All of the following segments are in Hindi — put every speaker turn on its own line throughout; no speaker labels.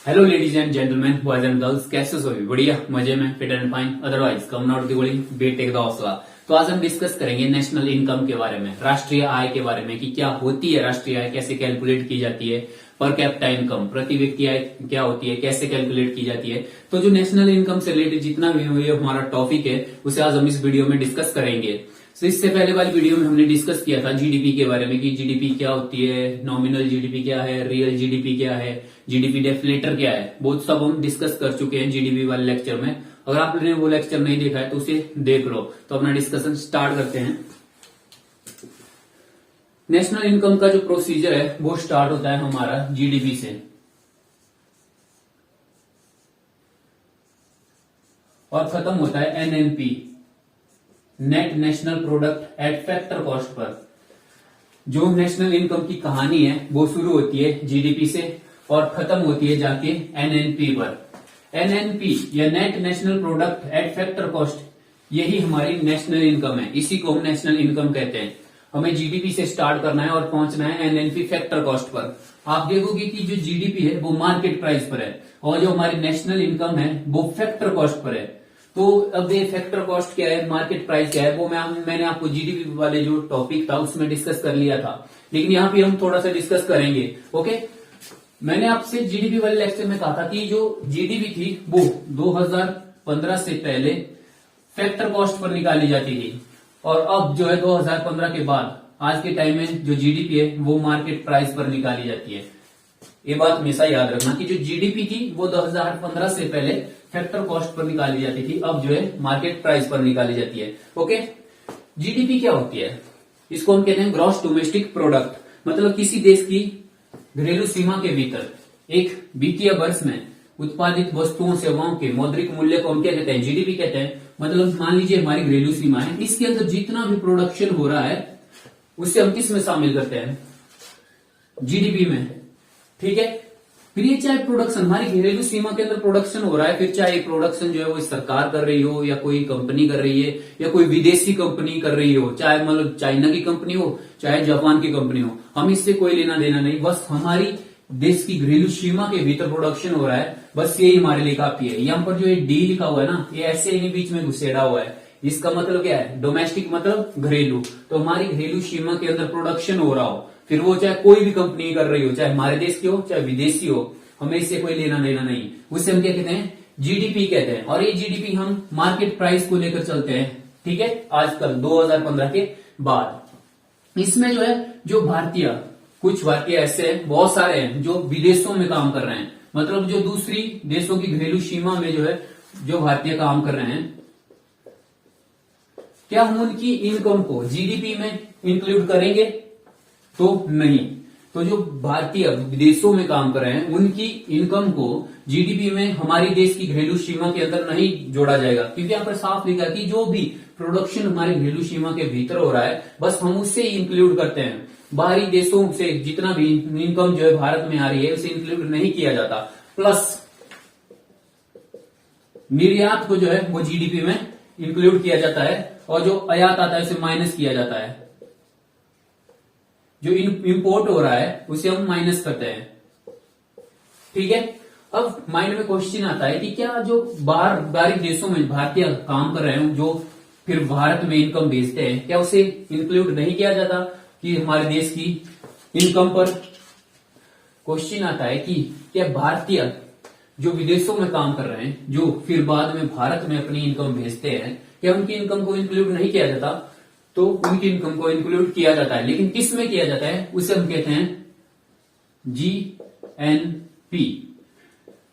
Hello ladies and gentleman, boys and girls, कैसे सभी? बढ़िया, मजे में, fit and fine, otherwise come not the गोली, बेट टेक द हौसला। तो आज हम डिस्कस करेंगे नेशनल इनकम के बारे में, राष्ट्रीय आय के बारे में कि क्या होती है राष्ट्रीय आय, कैसे कैलकुलेट की जाती है, पर कैपिटा इनकम, प्रति व्यक्ति आय क्या होती है, कैसे कैलकुलेट की जाती है। तो जो नेशनल इनकम से रिलेटेड जितना भी हमारा टॉपिक है उसे आज हम इस वीडियो में डिस्कस करेंगे। तो इससे पहले वाली वीडियो में हमने डिस्कस किया था जीडीपी के बारे में कि जीडीपी क्या होती है, नॉमिनल जीडीपी क्या है, रियल जीडीपी क्या है, जीडीपी डेफिलेटर क्या है, बहुत सब हम डिस्कस कर चुके हैं जीडीपी वाले लेक्चर में। अगर आपने वो लेक्चर नहीं देखा है तो उसे देख लो। तो अपना डिस्कशन स्टार्ट करते हैं। नेशनल इनकम का जो प्रोसीजर है वो स्टार्ट होता है हमारा जीडीपी से और खत्म होता है NNP, net national product eight factor cost per. जो नेशनल इनकम की कहानी है वो शुरू होती है जीडीपी से और खत्म होती है जाके एनएनपी पर। एनएनपी या net national product eight factor cost, यही हमारी नेशनल इनकम है, इसी को हम नेशनल इनकम कहते हैं। हमें जीडीपी से स्टार्ट करना है और पहुंचना है एनएनपी फैक्टर कॉस्ट पर। आप देखोगे कि जो जीडीपी है वो मार्केट प्राइस पर है और जो हमारी नेशनल इनकम है वो फैक्टर कॉस्ट पर है। तो अब ये फैक्टर कॉस्ट क्या है, मार्केट प्राइस क्या है, वो मैंने आपको जीडीपी वाले जो टॉपिक था उसमें डिस्कस कर लिया था, लेकिन यहाँ पे हम थोड़ा सा डिस्कस करेंगे। ओके, मैंने आपसे जीडीपी वाले लेक्चर में कहा था कि जो जीडीपी थी वो 2015 से पहले फैक्टर कॉस्ट पर निकाली जाती थी और अब जो है 2015 के बाद आज के टाइम में जो जीडीपी है वो मार्केट प्राइस पर निकाली जाती है। ये बात हमेशा याद रखना कि जो जीडीपी थी वो 2015 से पहले फैक्टर कॉस्ट पर निकाली जाती थी, अब जो है मार्केट प्राइस पर निकाली जाती है। ओके, जीडीपी क्या होती है? इसको हम कहते हैं ग्रॉस डोमेस्टिक प्रोडक्ट, मतलब किसी देश की घरेलू सीमा के भीतर एक वित्तीय वर्ष में उत्पादित वस्तुओं सेवाओं के मौद्रिक मूल्य को हम क्या कहते हैं? जीडीपी कहते हैं। मतलब मान लीजिए हमारी घरेलू सीमा है, इसके अंदर जितना भी प्रोडक्शन हो रहा है उसे हम किस में शामिल करते हैं? जीडीपी में। ठीक है, फिर ये चाहे प्रोडक्शन हमारी घरेलू सीमा के अंदर प्रोडक्शन हो रहा है, फिर चाहे प्रोडक्शन जो है वो सरकार कर रही हो या कोई कंपनी कर रही है या कोई विदेशी कंपनी कर रही हो, चाहे मतलब चाइना की कंपनी हो चाहे जापान की कंपनी हो, हम इससे कोई लेना देना नहीं। बस हमारी देश की घरेलू सीमा के भीतर प्रोडक्शन हो रहा है, बस यही हमारे लिए काफी है। यहाँ पर जो ये डी लिखा हुआ है ना, ये ऐसे ही बीच में घुसेड़ा हुआ है, इसका मतलब क्या है? डोमेस्टिक मतलब घरेलू। तो हमारी घरेलू सीमा के अंदर प्रोडक्शन हो रहा हो, फिर वो चाहे कोई भी कंपनी कर रही हो, चाहे हमारे देश की हो चाहे विदेशी हो, हमें इससे कोई लेना देना नहीं। उसे हम क्या कहते हैं? जीडीपी कहते हैं। और ये जीडीपी हम मार्केट प्राइस को लेकर चलते हैं। ठीक है, आजकल 2015 के बाद इसमें जो है जो भारतीय, कुछ भारतीय ऐसे हैं, बहुत सारे हैं जो विदेशों में काम कर रहे हैं, मतलब जो दूसरी देशों की घरेलू सीमा में जो है जो भारतीय काम कर रहे हैं, क्या हम उनकी इनकम को जीडीपी में इंक्लूड करेंगे? तो नहीं। तो जो भारतीय विदेशों में काम कर रहे हैं उनकी इनकम को जीडीपी में हमारी देश की घरेलू सीमा के अंदर नहीं जोड़ा जाएगा, क्योंकि यहाँ पर साफ लिखा कि जो भी प्रोडक्शन हमारे घरेलू सीमा के भीतर हो रहा है बस हम उससे ही इंक्लूड करते हैं। बाहरी देशों से जितना भी इनकम जो है भारत में आ रही है उसे इंक्लूड नहीं किया जाता। प्लस निर्यात को जो है वो जीडीपी में इंक्लूड किया जाता है और जो आयात आता है उसे माइनस किया जाता है। जो इंपोर्ट हो रहा है उसे हम माइनस करते हैं। ठीक है, अब माइंड में क्वेश्चन आता है कि क्या जो बाहरी देशों में भारतीय काम कर रहे हैं जो फिर भारत में इनकम भेजते हैं, क्या उसे इंक्लूड नहीं किया जाता कि हमारे देश की इनकम पर? क्वेश्चन आता है कि क्या भारतीय जो विदेशों में काम कर रहे हैं जो फिर बाद में भारत में अपनी इनकम भेजते हैं, क्या उनकी इनकम को इंक्लूड नहीं किया जाता? तो उनकी इनकम को इंक्लूड किया जाता है, लेकिन किस में किया जाता है? उसे हम कहते हैं जीएनपी,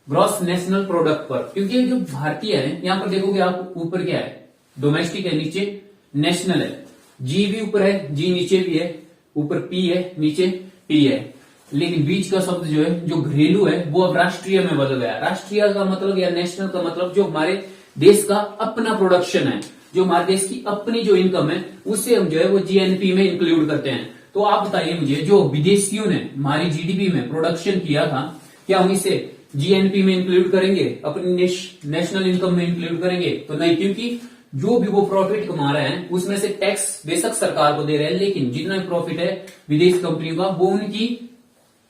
ग्रॉस नेशनल प्रोडक्ट पर। क्योंकि जो भारतीय है, यहां पर देखोगे आप, ऊपर क्या है? डोमेस्टिक है, नीचे नेशनल है। जी भी ऊपर है, जी नीचे भी है, ऊपर पी है, नीचे टी है, लेकिन बीच का शब्द जो है जो घरेलू है वो अब राष्ट्रीय में बदल गया। राष्ट्रीय का मतलब या नेशनल का मतलब जो हमारे देश का अपना प्रोडक्शन है, जो हमारे देश की अपनी जो इनकम है उसे हम जो है वो जीएनपी में इंक्लूड करते हैं। तो आप बताइए मुझे, जो विदेशियों ने हमारी जीडीपी में प्रोडक्शन किया था, क्या हम इसे जीएनपी में इंक्लूड करेंगे, अपनी नेशनल इनकम में इंक्लूड करेंगे? तो नहीं, क्योंकि जो भी वो प्रॉफिट कमा रहे हैं उसमें से टैक्स बेशक सरकार को दे रहे हैं, लेकिन जितना भी प्रॉफिट है विदेश कंपनियों का वो उनकी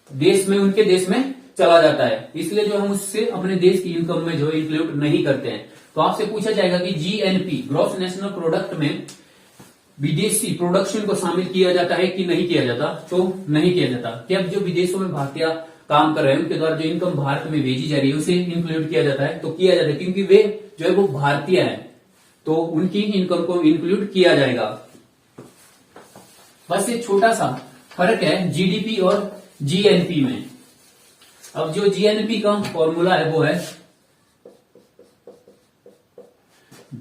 देश में, उनके देश में चला जाता है, इसलिए जो हम उससे अपने देश की इनकम में जो इंक्लूड नहीं करते हैं। तो आपसे पूछा जाएगा कि जीएनपी ग्रॉस नेशनल प्रोडक्ट में विदेशी प्रोडक्शन को शामिल किया जाता है कि नहीं किया जाता? तो नहीं किया जाता। क्या जो विदेशों में भारतीय काम कर रहे हैं उनके द्वारा जो इनकम भारत में भेजी जा रही है उसे इंक्लूड किया जाता है? तो किया जाता है, क्योंकि वे जो है वो भारतीय है, तो उनकी इनकम को इंक्लूड किया जाएगा। बस एक छोटा सा फर्क है जीडीपी और जीएनपी में। अब जो जीएनपी का फॉर्मूला है वो है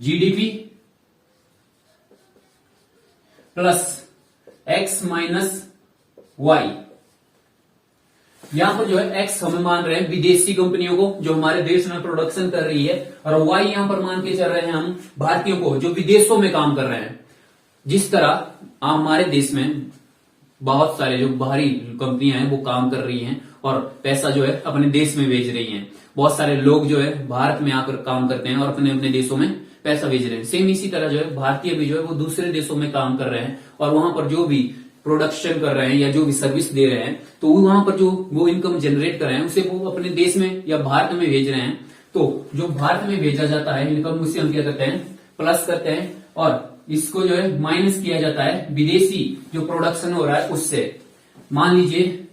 GDP plus x minus y. यहां पर जो है एक्स हमें मान रहे हैं विदेशी कंपनियों को जो हमारे देश में प्रोडक्शन कर रही है, और वाई यहां पर मान के चल रहे हैं हम भारतीयों को जो विदेशों में काम कर रहे हैं। जिस तरह हमारे देश में बहुत सारे जो बाहरी कंपनियां हैं वो काम कर रही हैं और पैसा जो है अपने देश में भेज रही हैं, बहुत सारे लोग जो है भारत में आकर काम करते हैं और अपने अपने देशों में पैसा भेज रहे हैं। सेम इसी तरह जो है भारतीय भी जो है वो दूसरे देशों में काम कर रहे हैं और वहां पर जो भी प्रोडक्शन कर रहे हैं या जो भी सर्विस दे रहे हैं तो वहां पर जो वो इनकम जनरेट कर रहे हैं उसे वो अपने देश में या भारत में भेज रहे हैं। तो जो भारत में भेजा जाता है इनकम, उसे हम क्या करते हैं? प्लस करते हैं, और इसको जो है माइनस किया जाता है विदेशी जो प्रोडक्शन हो रहा है उससे। मान लीजिए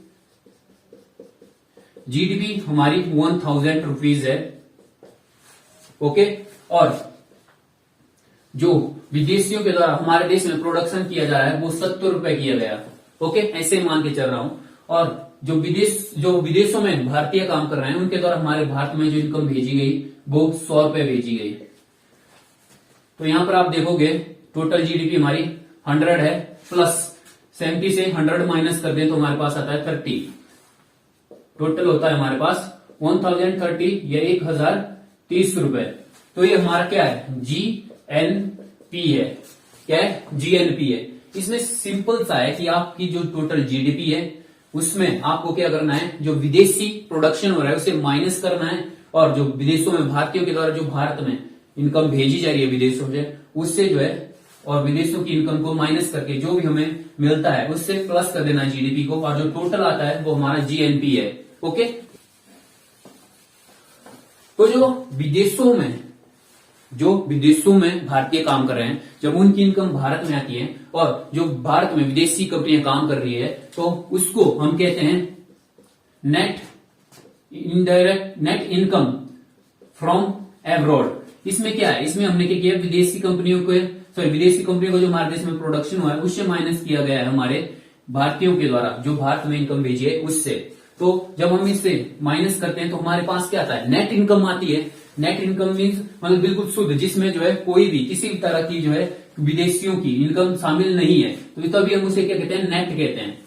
जीडीपी हमारी 1000 रुपीज है, ओके, और जो विदेशियों के द्वारा हमारे देश में प्रोडक्शन किया जा रहा है वो 70 रुपए किया गया, ओके, ऐसे मान के चल रहा हूं। और जो विदेशों में भारतीय काम कर रहे हैं उनके द्वारा हमारे भारत में जो इनकम भेजी गई वो 100 रुपए भेजी गई। तो यहां पर आप देखोगे टोटल जीडीपी हमारी 100 है, प्लस 70 से 100 माइनस कर दें तो हमारे पास आता है 30। टोटल होता है हमारे पास 1030 या 1030 रुपए। तो ये हमारा क्या है? जीएनपी है। क्या है? जीएनपी है। इसमें सिंपल सा है कि आपकी जो टोटल जीडीपी है उसमें आपको क्या करना है? जो विदेशी प्रोडक्शन हो रहा है उसे माइनस करना है, और जो विदेशों में भारतीयों के द्वारा जो भारत में इनकम भेजी जा रही है विदेशों से उससे जो है, और विदेशों की इनकम को माइनस करके जो भी हमें मिलता है उससे प्लस कर देना जीडीपी को, और जो टोटल आता है वो हमारा जीएनपी है। ओके, तो जो विदेशों में भारतीय काम कर रहे हैं जब उनकी इनकम भारत में आती है और जो भारत में विदेशी कंपनियां काम कर रही है तो उसको हम कहते हैं नेट इनकम फ्रॉम एब्रॉड। इसमें क्या है? इसमें हमने क्या किया? विदेशी कंपनियों को जो हमारे देश में प्रोडक्शन हुआ है उससे माइनस किया गया है हमारे भारतीयों के द्वारा जो भारत में इनकम भेजी है उससे। तो जब हम इससे माइनस करते हैं तो हमारे पास क्या आता है? नेट इनकम आती है। नेट इनकम मीन्स मतलब बिल्कुल शुद्ध, जिसमें जो है कोई भी किसी भी तरह की जो है विदेशियों की इनकम शामिल नहीं है, तो तभी हम उसे क्या कहते हैं? नेट कहते हैं।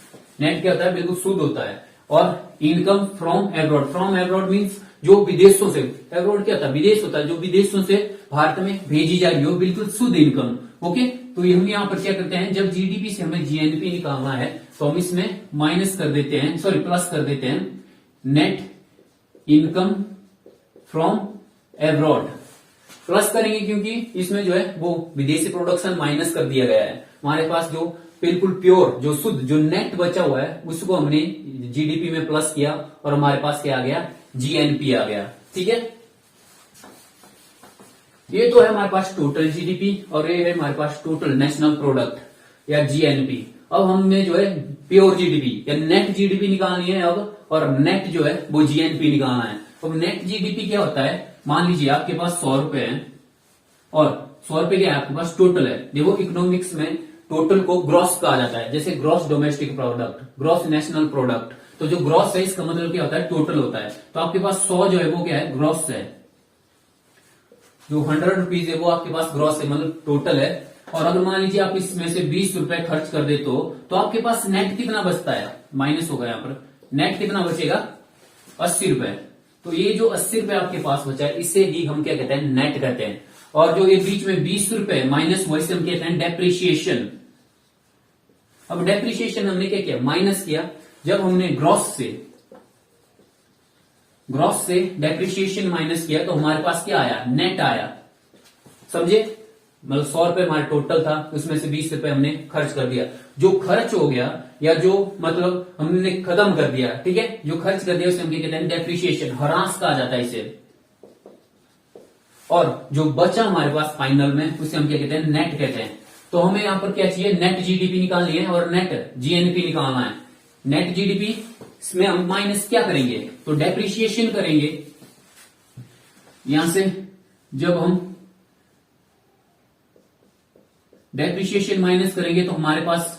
नेट क्या होता है? बिल्कुल शुद्ध होता है। और इनकम फ्रॉम एब्रॉड मीन्स जो विदेशों से, एब्रॉड क्या होता है? विदेश होता है, जो विदेशों से भारत में भेजी जा रही हो बिल्कुल शुद्ध इनकम। ओके, तो हम यहाँ पर क्या करते हैं? जब जीडीपी से हमें जीएनपी निकालना है तो हम इसमें माइनस कर देते हैं, प्लस कर देते हैं net income from abroad. Plus करेंगे क्योंकि इसमें जो है वो विदेशी प्रोडक्शन माइनस कर दिया गया है। हमारे पास जो बिल्कुल प्योर, जो शुद्ध, जो नेट बचा हुआ है उसको हमने जीडीपी में प्लस किया और हमारे पास क्या आ गया? जीएनपी आ गया। ठीक है, ये तो है हमारे पास टोटल जीडीपी और ये है हमारे पास टोटल नेशनल प्रोडक्ट या जीएनपी। अब हमने जो है प्योर जीडीपी या नेट जीडीपी निकालनी है अब, और नेट जो है वो जीएनपी निकालना है। अब नेट जीडीपी क्या होता है? मान लीजिए आपके पास 100 रुपए है और 100 रुपए क्या है आपके पास? टोटल है। देखो इकोनॉमिक्स में टोटल को ग्रॉस कहा जाता है, जैसे gross domestic product, gross national product. तो जो ग्रॉस है इसका मतलब क्या होता है? टोटल होता है। तो आपके पास 100 जो है वो क्या है? ग्रॉस है। जो 100 रुपीज है वो आपके पास ग्रॉस है, मतलब टोटल है। और अगर मान लीजिए आप इसमें से 20 रुपए खर्च कर दे तो आपके पास नेट कितना बचता है? माइनस होगा यहाँ पर। नेट कितना बचेगा? 80 रुपए। तो ये जो 80 रुपए आपके पास बचा है इसे ही हम क्या कहते हैं? नेट कहते हैं। और जो ये बीच में 20 रुपए माइनस हुआ इसे हम कहते हैं डेप्रिसिएशन। अब डेप्रिसिएशन हमने क्या किया? माइनस किया। जब हमने ग्रॉस से डेप्रिसिएशन माइनस किया तो हमारे पास क्या आया? नेट आया। समझे? मतलब 100 रुपए हमारा टोटल था, उसमें से 20 रुपए हमने खर्च कर दिया। जो खर्च हो गया या जो मतलब हमने खत्म कर दिया, ठीक है, जो खर्च कर दिया उसे हम क्या कहते हैं, डेप्रिसिएशन, ह्रास कहा जाता है इसे। और जो बचा हमारे पास फाइनल में उसे हम क्या कहते हैं, नेट कहते हैं। तो हमें यहां पर क्या चाहिए, नेट जीडीपी निकालनी है और नेट जीएनपी निकालना है। नेट जीडीपी इसमें हम माइनस क्या करेंगे, तो डेप्रिसिएशन करेंगे। यहां से जब हम डेप्रिसिएशन माइनस करेंगे तो हमारे पास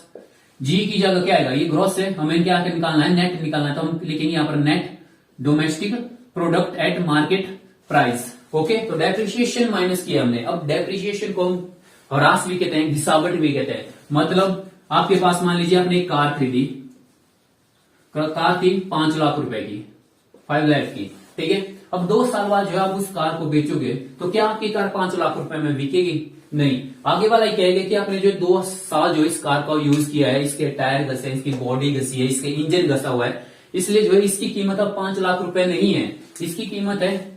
जी की जगह क्या आएगा, ये ग्रॉस है, हमें क्या निकालना है, नेट निकालना है। तो हम लिखेंगे यहां पर net domestic product at market price. Okay, तो डेप्रिसिएशन माइनस किया हमने। अब डेप्रिसिएशन को हम ह्रास भी कहते हैं, घिसावट भी कहते हैं। मतलब आपके पास मान लीजिए आपने एक कार खरीदी, कार थी 5 लाख रुपए की, 5 लाख की, ठीक है। अब 2 साल बाद जो है आप उस कार को बेचोगे तो क्या आपकी कार 5 लाख रुपए में बिकेगी? नहीं। आगे वाला ये कहेगा कि आपने जो 2 साल जो इस कार का यूज किया है, इसके टायर घसे, इसकी बॉडी घसी है, इसके इंजन घसा हुआ है, इसलिए जो है इसकी कीमत अब 5 लाख रुपए नहीं है, इसकी कीमत है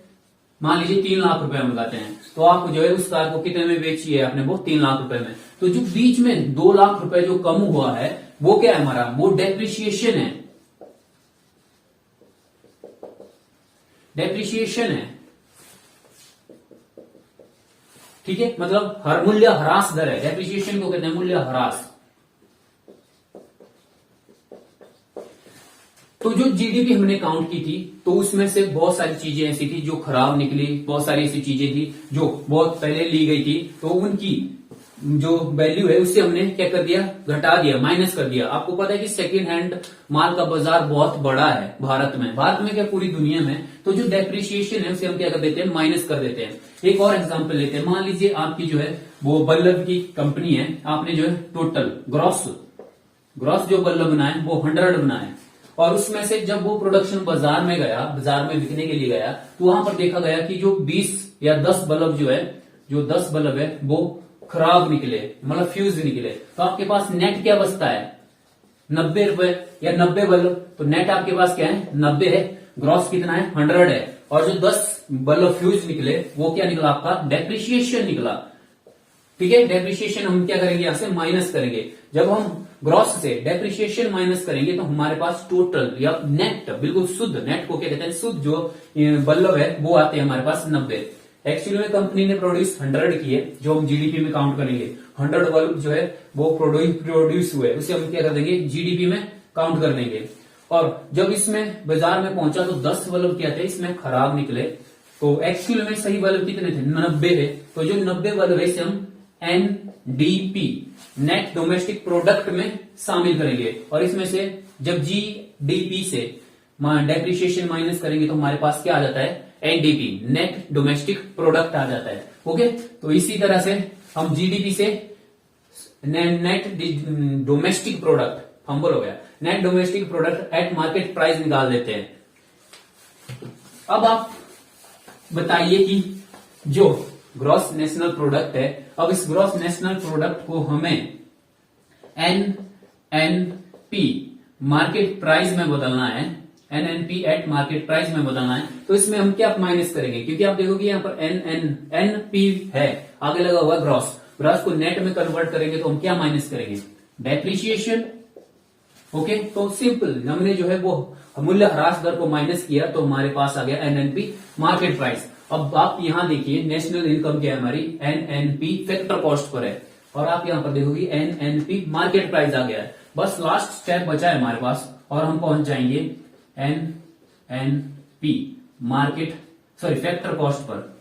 मान लीजिए 3 लाख रुपए हम लगाते हैं। तो आप जो है उस कार को कितने में बेची है आपने, वो 3 लाख रुपए में। तो जो बीच में 2 लाख रुपए जो कम हुआ है वो क्या है हमारा, वो डेप्रिसिएशन है, डेप्रिसिएशन है, ठीक है। मतलब हर मूल्य ह्रास दर है, डेप्रिसिएशन को कहते हैं मूल्य ह्रास। तो जो जीडीपी हमने काउंट की थी तो उसमें से बहुत सारी चीजें ऐसी थी जो खराब निकली, बहुत सारी ऐसी चीजें थी जो बहुत पहले ली गई थी, तो उनकी जो वैल्यू है उससे हमने क्या कर दिया, घटा दिया, माइनस कर दिया। आपको पता है कि सेकेंड हैंड माल का बाजार बहुत बड़ा है भारत में क्या पूरी दुनिया में। तो जो डेप्रिसिएशन है उसे हम क्या कर देते हैं, माइनस कर देते हैं। एक और एग्जांपल लेते हैं, मान लीजिए आपकी जो है वो बल्लभ की कंपनी है, आपने जो है टोटल ग्रॉस जो बल्लभ बनाए वो 100 बनाए, और उसमें से जब वो प्रोडक्शन बाजार में गया, बाजार में बिकने के लिए गया, तो वहां पर देखा गया कि जो 20 या 10 बल्ब जो है, जो 10 बल्ब है वो खराब निकले, मतलब फ्यूज निकले। तो आपके पास नेट क्या बचता है, 90 रुपए या 90 बल्ब। तो नेट आपके पास क्या है, 90 है, ग्रॉस कितना है, 100 है, और जो 10 बल्ब फ्यूज निकले वो क्या निकला आपका, डेप्रिसिएशन निकला, ठीक है। डेप्रिसिएशन हम क्या करेंगे, यहां से माइनस करेंगे। जब हम ग्रॉस से डेप्रिसिएशन माइनस करेंगे तो हमारे पास टोटल या नेट, बिल्कुल शुद्ध, नेट को क्या कहते हैं, शुद्ध जो बल्ब है वो आते हैं हमारे पास 90। एक्चुअली में कंपनी ने प्रोड्यूस 100 किए, जो हम जीडीपी में काउंट करेंगे। 100 बल्ब जो है वो प्रोड्यूस हुए, उसे हम क्या कर देंगे, जीडीपी में काउंट कर देंगे। और जब इसमें बाजार में पहुंचा तो 10 बल्ब क्या थे, इसमें खराब निकले। तो एक्चुअल में सही बल्ब कितने थे, 90 है। तो जो 90 बल्ब है इसे हम एनडीपी, नेट डोमेस्टिक प्रोडक्ट में शामिल करेंगे। और इसमें से जब जीडीपी से डेप्रिसिएशन माइनस करेंगे तो हमारे पास क्या आ जाता है, एनडीपी, नेट डोमेस्टिक प्रोडक्ट आ जाता है। ओके, तो इसी तरह से हम जीडीपी से नेट डोमेस्टिक प्रोडक्ट, फंबल हो गया, net domestic product at market price निकाल देते हैं। अब आप बताइए कि जो ग्रॉस नेशनल प्रोडक्ट है, अब इस ग्रॉस नेशनल प्रोडक्ट को हमें एनएनपी मार्केट प्राइस में बदलना है, एनएनपी एट मार्केट प्राइस में बदलना है। तो इसमें हम क्या माइनस करेंगे, क्योंकि आप देखोगे यहाँ पर एनपी है, आगे लगा हुआ ग्रॉस को नेट में कन्वर्ट करेंगे तो हम क्या माइनस करेंगे, डेप्रिसिएशन। ओके, तो सिंपल, हमने जो है वो मूल्य ह्रास दर को माइनस किया तो हमारे पास आ गया एनएनपी मार्केट प्राइस। अब आप यहां देखिए नेशनल इनकम क्या है हमारी, एनएनपी फैक्टर कॉस्ट पर है, और आप यहां पर देखोगे एनएनपी मार्केट प्राइस आ गया है। बस लास्ट स्टेप बचा है हमारे पास और हम पहुंच जाएंगे एनएनपी फैक्टर कॉस्ट पर,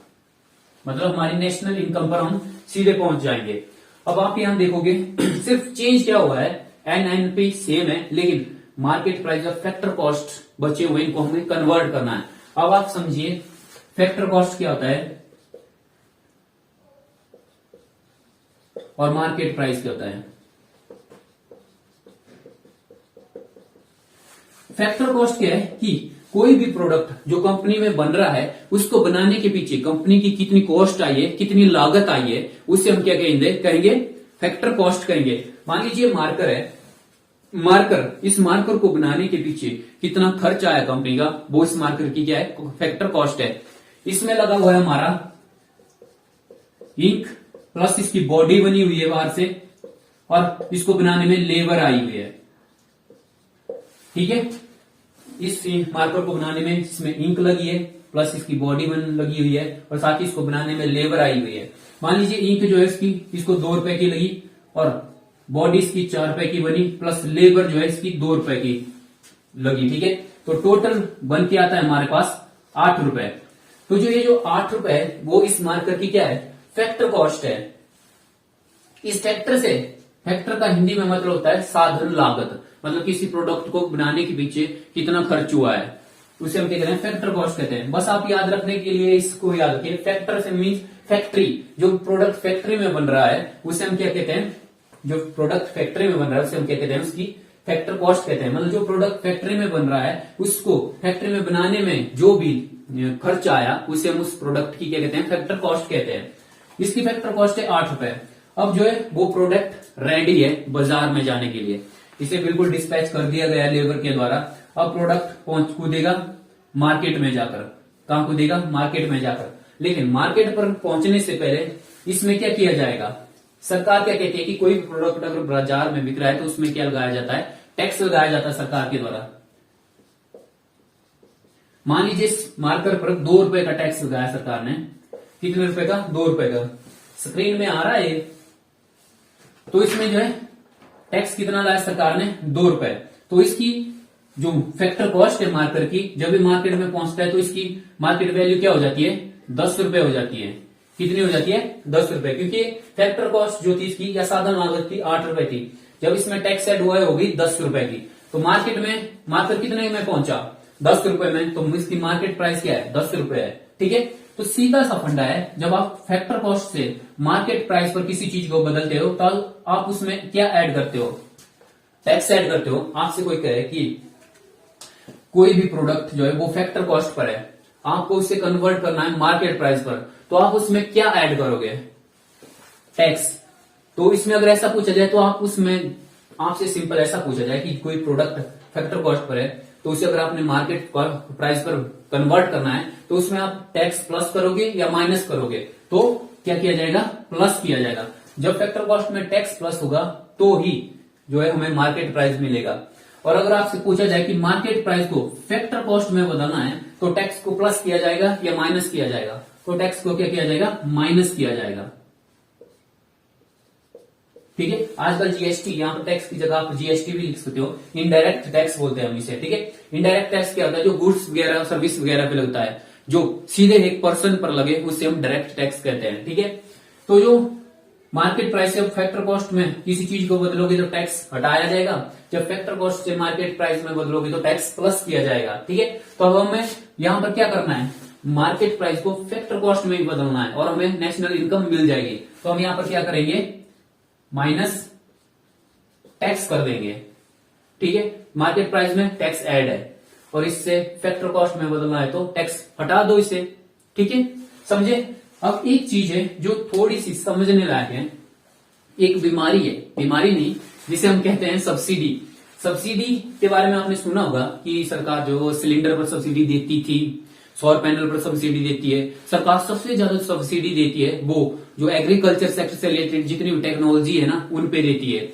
मतलब हमारी नेशनल इनकम पर हम सीधे पहुंच जाएंगे। अब आप यहां देखोगे सिर्फ चेंज क्या हुआ है, एनएनपी सेम है लेकिन मार्केट प्राइस और फैक्टर कॉस्ट बचे हुए, इनको हमें कन्वर्ट करना है। अब आप समझिए फैक्टर कॉस्ट क्या होता है और मार्केट प्राइस क्या होता है। फैक्टर कॉस्ट क्या है कि कोई भी प्रोडक्ट जो कंपनी में बन रहा है उसको बनाने के पीछे कंपनी की कितनी कॉस्ट आई है, कितनी लागत आई है, उससे हम क्या कहेंगे फैक्टर कॉस्ट कहेंगे। मान लीजिए मार्कर है, इस मार्कर को बनाने के पीछे कितना खर्च आया कंपनी का, वो इस मार्कर की क्या है, फैक्टर कॉस्ट है। इसमें लगा हुआ है हमारा इंक, प्लस इसकी बॉडी बनी हुई है बाहर से, और इसको बनाने में लेबर आई हुई है। ठीक है, इस मार्कर को बनाने में इसमें इंक लगी है, प्लस इसकी बॉडी बन लगी हुई है, और साथ ही इसको बनाने में लेबर आई हुई है। मान लीजिए इंक जो है इसको 2 रुपए की लगी, और बॉडी इसकी 4 रुपए की बनी, प्लस लेबर जो है इसकी 2 रुपए की लगी। ठीक है, तो टोटल बन के आता है हमारे पास 8 रुपए। तो जो ये जो 8 रुपए है वो इस मार्कर की क्या है, फैक्टर कॉस्ट है। इस फैक्टर से, फैक्टर का हिंदी में मतलब होता है साधन लागत, मतलब किसी प्रोडक्ट को बनाने के पीछे कितना खर्च हुआ है, उसे हम क्या कहते हैं, फैक्टर कॉस्ट कहते हैं। बस आप याद रखने के लिए इसको याद रखिए, फैक्टर से मीन्स फैक्ट्री, जो प्रोडक्ट फैक्ट्री में बन रहा है उसे हम क्या कहते हैं, जो प्रोडक्ट फैक्ट्री में बन रहा है उसे हम क्या कहते हैं, उसकी फैक्टर कॉस्ट कहते हैं। मतलब जो प्रोडक्ट फैक्ट्री में बन रहा है उसको फैक्ट्री में बनाने में जो भी खर्च आया उसे हम उस प्रोडक्ट की क्या कहते हैं, फैक्टर कॉस्ट कहते हैं। इसकी फैक्टर कॉस्ट है 8 रुपए। अब जो है वो प्रोडक्ट रेडी है बाजार में जाने के लिए, इसे बिल्कुल डिस्पैच कर दिया गया लेबर के द्वारा। अब प्रोडक्ट कूदेगा मार्केट में जाकर, कहां कूदेगा, मार्केट में जाकर। लेकिन मार्केट पर पहुंचने से पहले इसमें क्या किया जाएगा, सरकार क्या कहती है कि कोई भी प्रोडक्ट अगर बाजार में बिक रहा है तो उसमें क्या लगाया जाता है, टैक्स लगाया जाता है सरकार के द्वारा। मान लीजिए इस मार्कर पर 2 रुपए का टैक्स लगाया सरकार ने, कितने रुपए का, 2 रुपए का, स्क्रीन में आ रहा है। तो इसमें जो है टैक्स कितना लाया सरकार ने, 2 रुपए। तो इसकी जो फैक्टर कॉस्ट है मार्कर की, जब भी मार्केट में पहुंचता है तो इसकी मार्केट वैल्यू क्या हो जाती है, 10 रुपए हो जाती है। कितनी हो जाती है, 10 रुपए, क्योंकि फैक्टर कॉस्ट जो थी इसकी या साधन लागत थी 8 रुपए थी, जब इसमें टैक्स ऐड हुआ है होगी 10 रुपए की। तो मार्केट में मार्कर कितने में पहुंचा, 10 रुपए में, तो इसकी मार्केट प्राइस क्या है, 10 रुपए है। ठीक है, तो सीधा सा फंडा है, जब आप फैक्टर कॉस्ट से मार्केट प्राइस पर किसी चीज को बदलते हो तो आप उसमें क्या ऐड करते हो, टैक्स ऐड करते हो। आपसे कोई कहे कि कोई भी प्रोडक्ट जो है वो फैक्टर कॉस्ट पर है, आपको उसे कन्वर्ट करना है मार्केट प्राइस पर, तो आप उसमें क्या ऐड करोगे, टैक्स। तो इसमें अगर ऐसा पूछा जाए तो आप उसमें, आपसे सिंपल ऐसा पूछा जाए कि कोई प्रोडक्ट फैक्टर कॉस्ट पर है तो उसे अगर आपने मार्केट प्राइस पर कन्वर्ट करना है तो उसमें आप टैक्स प्लस करोगे या माइनस करोगे, तो क्या किया जाएगा, प्लस किया जाएगा। जब फैक्टर कॉस्ट में टैक्स प्लस होगा तो ही जो है हमें मार्केट प्राइस मिलेगा। और अगर आपसे पूछा जाए कि मार्केट प्राइस को फैक्टर कॉस्ट में बदलना है तो टैक्स को प्लस किया जाएगा या माइनस किया जाएगा, तो टैक्स को क्या किया जाएगा, माइनस किया जाएगा। ठीक है, आजकल जीएसटी, यहाँ पर टैक्स की जगह आप जीएसटी भी लिख सकते हो, इनडायरेक्ट टैक्स बोलते हैं हम इसे। ठीक है, इनडायरेक्ट टैक्स क्या होता है, जो गुड्स वगैरह सर्विस वगैरह पे लगता है, जो सीधे एक पर्सन पर लगे उसे हम डायरेक्ट टैक्स कहते हैं। ठीक है, तो जो मार्केट प्राइस से फैक्टर कॉस्ट में किसी चीज को बदलोगे तो टैक्स हटाया जाएगा, जब फैक्टर कॉस्ट से मार्केट प्राइस में बदलोगे तो टैक्स प्लस किया जाएगा। ठीक है, तो अब हमें यहाँ पर क्या करना है, मार्केट प्राइस को फैक्टर कॉस्ट में ही बदलना है और हमें नेशनल इनकम मिल जाएगी। तो हम यहाँ पर क्या करेंगे, माइनस टैक्स कर देंगे। ठीक है, मार्केट प्राइस में टैक्स ऐड है और इससे फैक्टर कॉस्ट में बदलना है तो टैक्स हटा दो इसे। ठीक है, समझे। अब एक चीज है जो थोड़ी सी समझने लायक है, एक बीमारी है, बीमारी नहीं, जिसे हम कहते हैं सब्सिडी। सब्सिडी के बारे में आपने सुना होगा कि सरकार जो सिलेंडर पर सब्सिडी देती थी, सौर पैनल पर सब्सिडी देती है। सरकार सबसे ज्यादा सब्सिडी देती है वो जो एग्रीकल्चर सेक्टर से रिलेटेड जितनी भी टेक्नोलॉजी है ना उन पे देती है,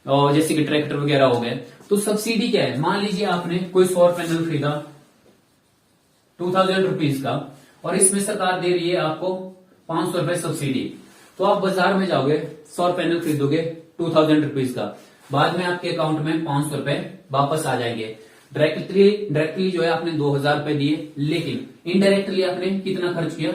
और जैसे कि ट्रैक्टर वगैरह हो गए। तो सब्सिडी क्या है, मान लीजिए आपने कोई सौर पैनल खरीदा 2000 रुपीज का और इसमें सरकार दे रही है आपको 500 रुपए सब्सिडी, तो आप बाजार में जाओगे सौर पैनल खरीदोगे 2000 रुपीज का, बाद में आपके अकाउंट में 500 रुपए वापस आ जाएंगे। डायरेक्टली जो है आपने 2000 रुपए दिए, लेकिन इनडायरेक्टली आपने कितना खर्च किया,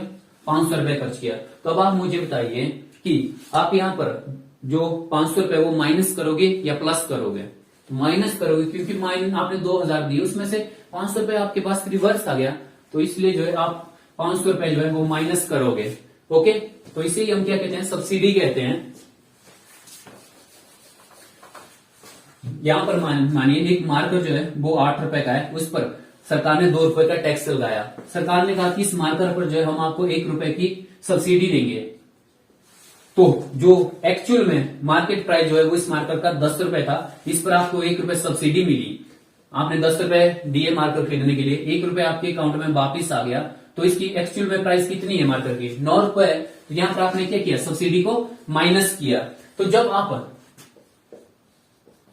500 रुपए खर्च किया। तो अब आप मुझे बताइए कि आप यहाँ पर जो 500 रुपए वो माइनस करोगे या प्लस करोगे, माइनस करोगे, क्योंकि आपने 2000 दिए उसमें से 500 रुपए आपके पास रिवर्स आ गया, तो इसलिए जो है आप 500 रुपए जो है वो माइनस करोगे। ओके, तो इसे हम क्या कहते हैं, सब्सिडी कहते हैं। यहां पर मानिए एक मार्कर जो है वो 8 रुपए का है, उस पर सरकार ने 2 रुपए का टैक्स लगाया। सरकार ने कहा कि इस मार्कर पर जो है हम आपको 1 रुपए की सब्सिडी देंगे, तो जो एक्चुअल में मार्केट प्राइस जो है वो इस मार्कर का 10 रुपए था, इस पर आपको 1 रुपए सब्सिडी मिली। आपने 10 रुपए दिए मार्कर खरीदने के लिए, 1 रुपए आपके अकाउंट में वापिस आ गया, तो इसकी एक्चुअल में प्राइस कितनी है मार्केट की, 9 रुपए है। तो यहां पर आपने क्या किया, सब्सिडी को माइनस किया। तो जब आप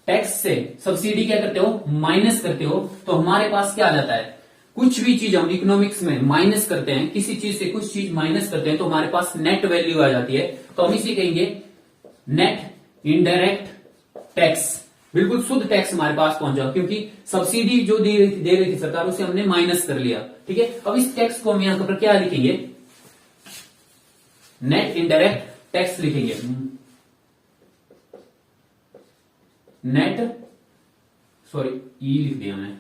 टैक्स से सब्सिडी क्या करते हो, माइनस करते हो, तो हमारे पास क्या आ जाता है, कुछ भी चीज हम इकोनॉमिक्स में माइनस करते हैं, किसी चीज से कुछ चीज माइनस करते हैं तो हमारे पास नेट वैल्यू आ जाती है। तो हम इसे कहेंगे नेट इनडायरेक्ट टैक्स। बिल्कुल शुद्ध टैक्स हमारे पास पहुंचा, क्योंकि सब्सिडी जो दे रही थी सरकार उसे हमने माइनस कर लिया। ठीक है, अब इस टैक्स को हम यहां पर क्या लिखेंगे, नेट इनडायरेक्ट टैक्स लिखेंगे। नेट ई लिख दिया मैं,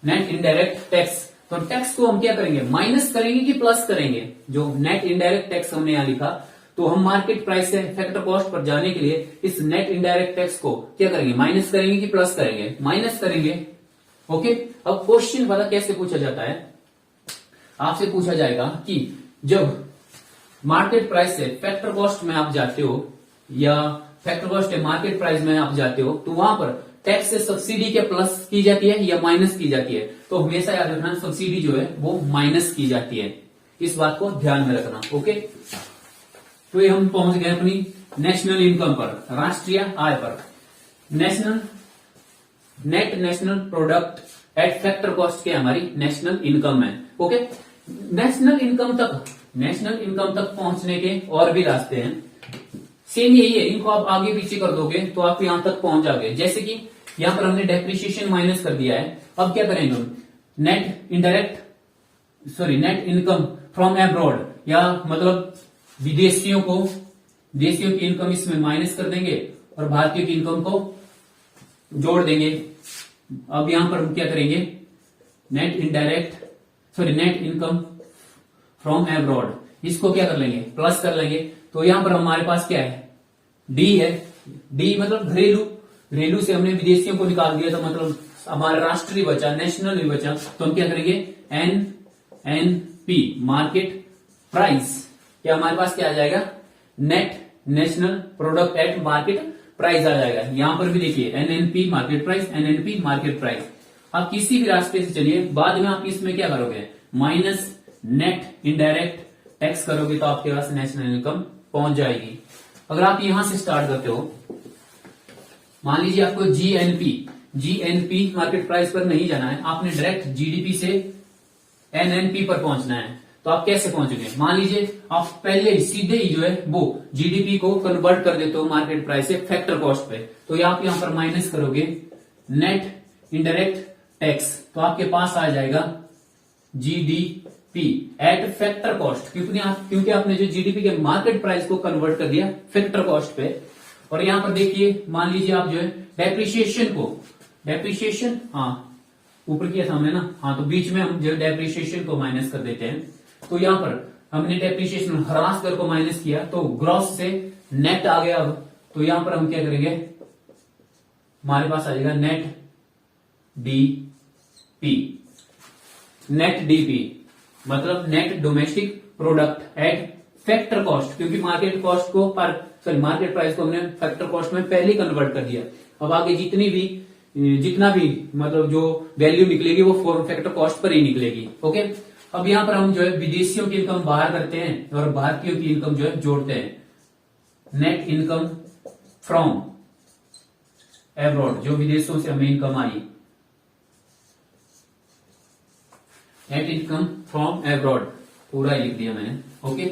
नेट इनडायरेक्ट टैक्स। तो टैक्स को हम क्या करेंगे, माइनस करेंगे कि प्लस करेंगे। जो नेट इनडायरेक्ट टैक्स हमने यहां लिखा, तो हम मार्केट प्राइस से फैक्टर कॉस्ट पर जाने के लिए इस नेट इनडायरेक्ट टैक्स को क्या करेंगे, माइनस करेंगे कि प्लस करेंगे, माइनस करेंगे। ओके, अब क्वेश्चन वाला कैसे पूछा जाता है, आपसे पूछा जाएगा कि जब मार्केट प्राइस से फैक्टर कॉस्ट में आप जाते हो या फैक्टर कॉस्ट से मार्केट प्राइस में आप जाते हो, तो वहां पर टैक्स से सब्सिडी क्या प्लस की जाती है या माइनस की जाती है। तो हमेशा याद रखना, सब्सिडी जो है वो माइनस की जाती है, इस बात को ध्यान में रखना। ओके, तो ये हम पहुंच गए अपनी नेशनल इनकम पर, राष्ट्रीय आय पर। Net national product eight factor cost क्या हमारी नेशनल इनकम है। ओके, नेशनल इनकम तक पहुंचने के और भी रास्ते हैं, सेम यही है। इनको आप आगे पीछे कर दोगे तो आप यहां तक पहुंच जाओगे। जैसे कि यहां पर हमने डेप्रिसिएशन माइनस कर दिया है, अब क्या करेंगे हम, नेट इनकम फ्रॉम एब्रॉड, या मतलब विदेशियों की इनकम इसमें माइनस कर देंगे और भारतीयों की इनकम को जोड़ देंगे। अब यहां पर हम क्या करेंगे, नेट इनकम फ्रॉम एब्रॉड, इसको क्या कर लेंगे, प्लस कर लेंगे। तो यहां पर हमारे पास क्या है, डी है। डी मतलब घरेलू से हमने विदेशियों को निकाल दिया, तो मतलब हमारा राष्ट्रीय बचा, नेशनल भी बचा। तो हम क्या करेंगे, एनएनपी मार्केट प्राइस, क्या हमारे पास क्या आ जाएगा, net national product at market price आ जाएगा। यहां पर भी देखिए NNP market price, NNP market price. आप किसी भी रास्ते से चलिए, बाद में आप इसमें क्या करोगे, माइनस नेट इनडायरेक्ट टैक्स करोगे तो आपके पास नेशनल इनकम पहुंच जाएगी। अगर आप यहां से स्टार्ट करते हो, मान लीजिए आपको जीएनपी मार्केट प्राइस पर नहीं जाना है, आपने डायरेक्ट जीडीपी से एनएनपी पर पहुंचना है, तो आप कैसे पहुंचोगे। मान लीजिए आप पहले ही सीधे ही जो है वो जीडीपी को कन्वर्ट कर देते हो मार्केट प्राइस से फैक्टर कॉस्ट पे, तो आप यहां पर माइनस करोगे नेट इनडायरेक्ट टैक्स, तो आपके पास आ जाएगा जीडीपी एट फैक्टर कॉस्ट, क्योंकि आपने जो जीडीपी के मार्केट प्राइस को कन्वर्ट कर दिया फैक्टर कॉस्ट पे। और यहां पर देखिए, मान लीजिए आप जो है डेप्रिसिएशन ऊपर किया था हमने ना, तो बीच में हम जो डेप्रिसिएशन को माइनस कर देते हैं। तो यहां पर हमने डेप्रिसिएशन ह्रास दर को माइनस किया, तो ग्रॉस से नेट आ गया। अब तो यहां पर हम क्या करेंगे, हमारे पास आ जाएगा नेट डीपी मतलब net domestic product at factor cost, क्योंकि मार्केट प्राइस को हमने फैक्टर कॉस्ट में पहले ही कन्वर्ट कर दिया। अब आगे जितना भी मतलब जो वैल्यू निकलेगी वो फैक्टर कॉस्ट पर ही निकलेगी। ओके, अब यहां पर हम जो है विदेशियों की इनकम बाहर करते हैं और भारतीयों की इनकम जो है जोड़ते हैं। नेट इनकम फ्रॉम एब्रॉड, जो विदेशों से हमें income I, net income from abroad पूरा ही लिख दिया मैंने। ओके,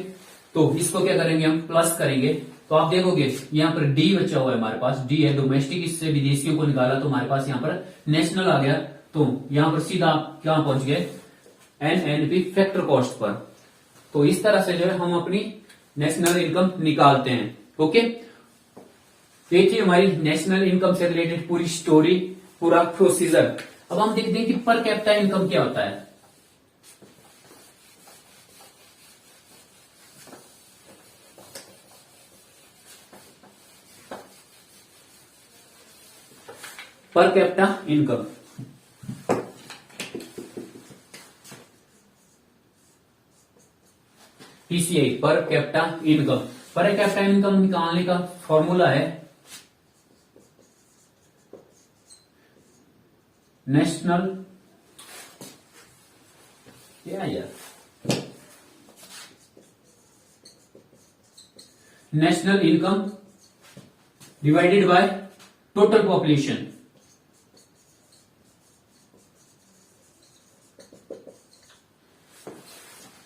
तो इसको क्या करेंगे, हम प्लस करेंगे। तो आप देखोगे यहां पर डी बचा हुआ है, हमारे पास डी है डोमेस्टिक, इससे विदेशियों को निकाला तो हमारे पास यहां पर नेशनल आ गया। तो यहां पर सीधा आप क्या पहुंच गए, एनएनपी फैक्टर कॉस्ट पर। तो इस तरह से जो है हम अपनी नेशनल इनकम निकालते हैं। ओके, देखिए हमारी नेशनल इनकम से रिलेटेड पूरी स्टोरी, पूरा प्रोसीजर। अब हम देखते हैं कि पर कैपिटा इनकम क्या होता है। Per capita income, PCI per capita income. Per capita income निकालने का फॉर्मूला है नेशनल, क्या यार national income divided by total population.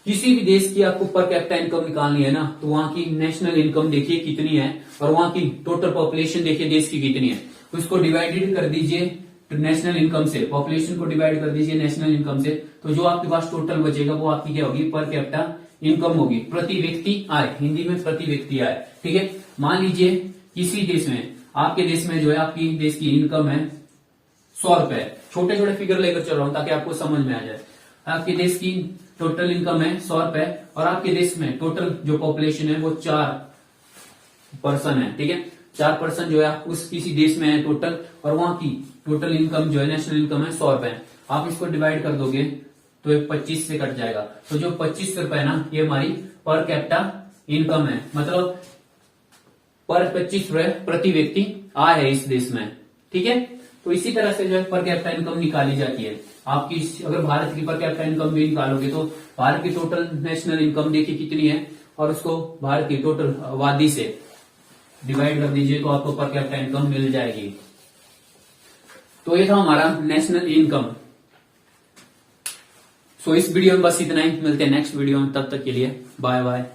किसी भी देश की आपको पर कैपिटा इनकम निकालनी है ना, तो वहां की नेशनल इनकम देखिए कितनी है और वहां की टोटल पॉपुलेशन देखिए देश की कितनी है। तो इसको डिवाइडेड कर दीजिए नेशनल इनकम से, पॉपुलेशन को डिवाइड कर दीजिए नेशनल इनकम से, तो जो आपके पास टोटल बचेगा वो आपकी क्या होगी, पर कैपिटा इनकम होगी, प्रति व्यक्ति आय, हिंदी में प्रति व्यक्ति आय। ठीक है, मान लीजिए किसी देश में, आपके देश में जो है आपकी देश की इनकम है 100 रुपए, छोटे छोटे फिगर लेकर चल रहा हूं ताकि आपको समझ में आ जाए। आपके देश की टोटल इनकम है 100 रुपए और आपके देश में टोटल जो पॉपुलेशन है वो 4% है। ठीक है, 4% जो है उस किसी देश में है टोटल, और वहां की टोटल इनकम जो है नेशनल इनकम है 100 रुपए। आप इसको डिवाइड कर दोगे तो ये 25 से कट जाएगा, तो जो 25 रुपए ना ये हमारी पर कैपिटा इनकम है, मतलब पर 25 रुपए प्रति व्यक्ति आय है इस देश में। ठीक है, तो इसी तरह से जो है पर कैपिटा इनकम निकाली जाती है। आपकी अगर भारत की पर कैपिटा इनकम भी निकालोगे तो भारत की टोटल नेशनल इनकम देखिए कितनी है और उसको भारत की टोटल आबादी से डिवाइड कर दीजिए तो आपको पर कैपिटा इनकम मिल जाएगी। तो ये था हमारा नेशनल इनकम। सो इस वीडियो में बस इतना ही, मिलते हैं नेक्स्ट वीडियो में, तब तक के लिए बाय बाय।